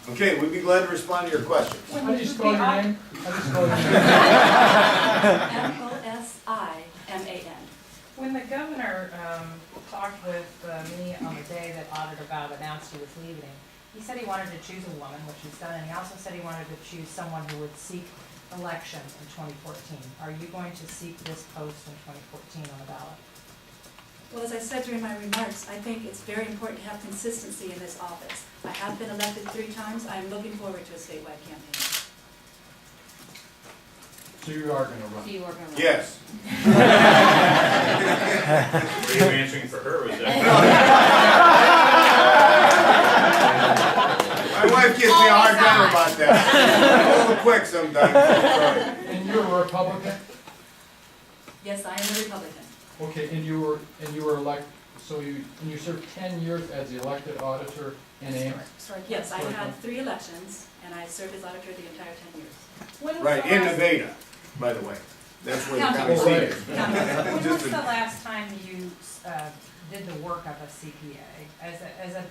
Okay, we'd be glad to respond to your questions. How do you spell your name? How do you spell your name? Mosiman. When the governor talked with me on the day that Auditor Bob announced he was leaving, he said he wanted to choose a woman, which he's done, and he also said he wanted to choose someone who would seek election in 2014. Are you going to seek this post in 2014 on the ballot? Well, as I said during my remarks, I think it's very important to have consistency in this office. I have been elected 3 times. I am looking forward to a statewide campaign. So you are gonna run? You are going to Yes. Were you answering for her, or was that? My wife gives me a hard time about that. I'm a little quick sometimes. Sorry. And you're a Republican? Yes, I am a Republican. Okay, and you were elected, so you served 10 years as the elected auditor in Ames? Yes, I had 3 elections, and I served as auditor the entire 10 years. When was Right, the in last- Nevada, by the way. That's where the County. county seat is. When Just was a- the last time you did the work of a CPA? As a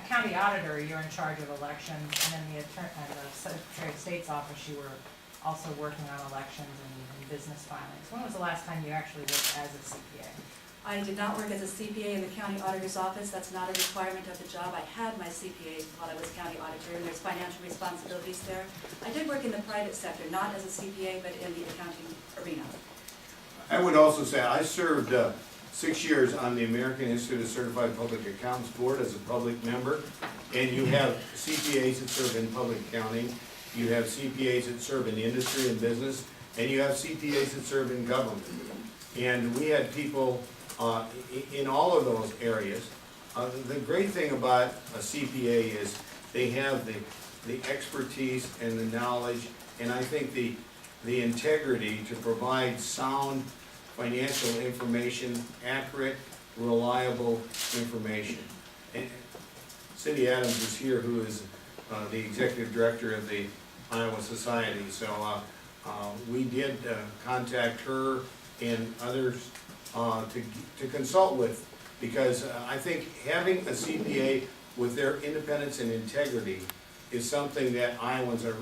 county auditor, you're in charge of elections, and in the Secretary of State's office, you were also working on elections and business filings. When was the last time you actually worked as a CPA? I did not work as a CPA in the county auditor's office. That's not a requirement of the job. I had my CPA while I was county auditor, and there's financial responsibilities there. I did work in the private sector, not as a CPA, but in the accounting arena. I would also say, I served 6 years on the American Institute of Certified Public Accountants Board as a public member, and you have CPAs that serve in public accounting, you have CPAs that serve in industry and business, and you have CPAs that serve in government. And we had people in all of those areas. The great thing about a CPA is they have the expertise and the knowledge, and I think the integrity to provide sound financial information, accurate, reliable information. And Cindy Adams is here, who is the executive director of the Iowa Society. So we did contact her and others to consult with, because I think having a CPA with their independence and integrity is something that Iowans are,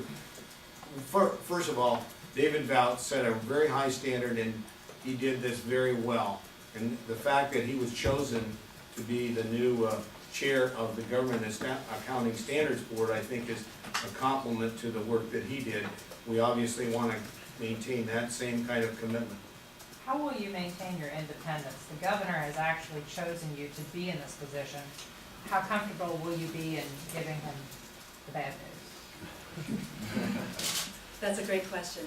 first of all, David Vought set a very high standard, and he did this very well. And the fact that he was chosen to be the new chair of the Government Accounting Standards Board, I think is a compliment to the work that he did. We obviously want to maintain that same kind of commitment. How will you maintain your independence? The governor has actually chosen you to be in this position. How comfortable will you be in giving him the bad news? That's a great question.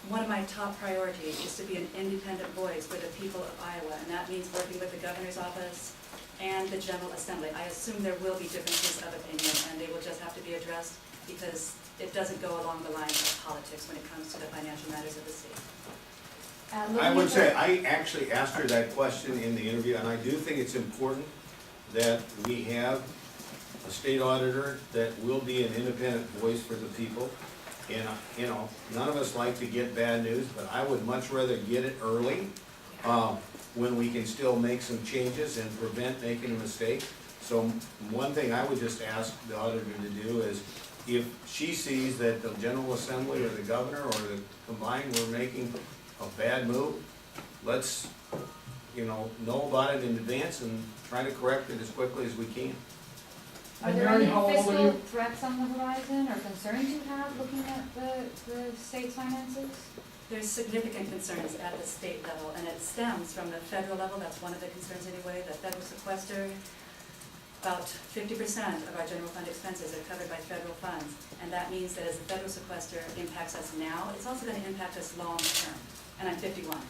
One of my top priorities is to be an independent voice for the people of Iowa, and that means working with the governor's office and the General Assembly. I assume there will be differences of opinion, and they will just have to be addressed, because it doesn't go along the lines of politics when it comes to the financial matters of the state. I would say, I actually asked her that question in the interview, and I do think it's important that we have a state auditor that will be an independent voice for the people. And, you know, none of us like to get bad news, but I would much rather get it early, when we can still make some changes and prevent making a mistake. So one thing I would just ask the auditor to do is, if she sees that the General Assembly or the governor or the combined were making a bad move, let's, know about it in advance and try to correct it as quickly as we can. Are And there Mary, any how old are fiscal you? threats on the horizon or concerns you have looking at the state's finances? There's significant concerns at the state level, and it stems from the federal level. That's one of the concerns anyway. The federal sequester, about 50% of our general fund expenses are covered by federal funds, and that means that as the federal sequester impacts us now, it's also going to impact us long term. And I'm 51.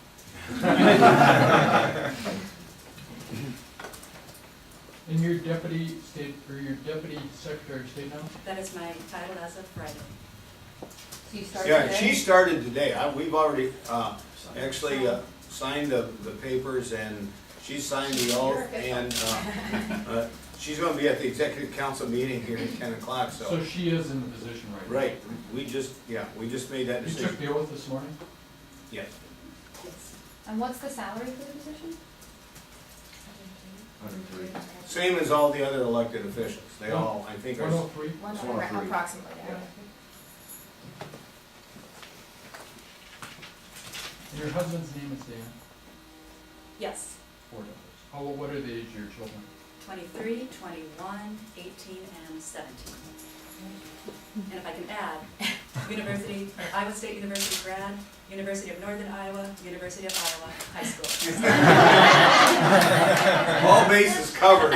And you're deputy state, or you're deputy secretary of state now? That is my title as of Friday. So you start Yeah, today? she started today. We've already actually signed the papers, and she signed the oath, and she's going to be at the executive council meeting here at 10 o'clock, So she is in the position right now? Right, we just made that You took decision. the oath this morning? Yes. Yes. And what's the salary for the position? 103. Same as all the other elected officials, they all, I think, are. 103? Approximately, yeah. And your husband's name is Dan? Yes, 4 daughters. What are the age of your children? 23, 21, 18, and 17. And if I can add, Iowa State University grad, University of Northern Iowa, University of Iowa, high school. All bases covered.